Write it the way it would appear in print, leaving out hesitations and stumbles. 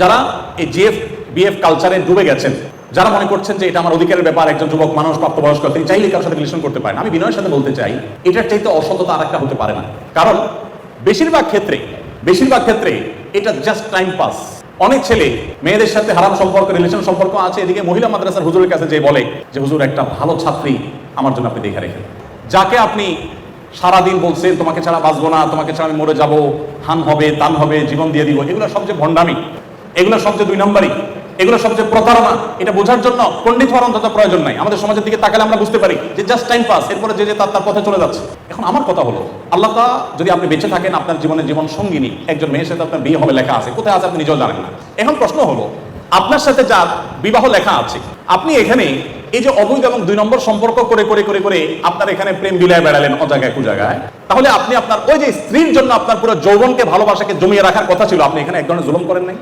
যারা এই GF BF কালচারে ডুবে গেছেন, যারা মনে করছেন যে এটা আমার অধিকারের ব্যাপার, একজন যুবক মানুষ প্রাপ্তবয়স্ক তিনি চাইলে কারোর সাথে রিলেশন করতে পারেন, আমি বিনয়ের সাথে বলতে চাই এটার চাইতে অসততা আর একটা হতে পারে না। কারণ বেশিরভাগ ক্ষেত্রে এটা জাস্ট টাইম পাস। অনেক ছেলে মেয়েদের সাথে হারাম সম্পর্ক, রিলেশন সম্পর্ক আছে, এদিকে মহিলা মাদ্রাসার হুজুরের কাছে যে বলে যে হুজুর একটা ভালো ছাত্রী আমার জন্য আপনি দেখে রেখে, যাকে আপনি সারাদিন বলছেন তোমাকে ছাড়া বাঁচবো না, তোমাকে ছাড়া আমি মরে যাবো, হান হবে তান হবে, জীবন দিয়ে দিব, এগুলো সবচেয়ে ভণ্ডামি, এগুলো সবচেয়ে 2 নম্বরই, এগুলো সবচেয়ে প্রতারণা। এটা বোঝার জন্য পণ্ডিত হওয়ার অন্তত প্রয়োজন নাই। আমাদের সমাজের দিকে তাকালে আমরা বুঝতে পারি যে জাস্ট টাইম পাস, এরপরে যে তার পথে চলে যাচ্ছে। এখন আমার কথা হলো, আল্লাহ তাআলা যদি আপনি বেঁচে থাকেন, আপনার জীবনের জীবন সঙ্গিনী একজন মেয়ের সাথে আপনার বিয়ে হবে লেখা আছে, কোথায় আছে আপনি নিজেও জানেন না। এখন প্রশ্ন হলো, আপনার সাথে যার বিবাহ লেখা আছে, আপনি এখানে এই যে অবৈধ এবং 2 নম্বর সম্পর্ক করে করে করে করে আপনার এখানে প্রেম বিলায় বেড়ালেন অজায়গায় কুজায়গায়, তাহলে আপনি আপনার ওই যে স্ত্রীর জন্য আপনার পুরো যৌবনকে ভালোবাসাকে জমিয়ে রাখার কথা ছিল, আপনি এখানে এক ধরনের জুলুম করেন নাই?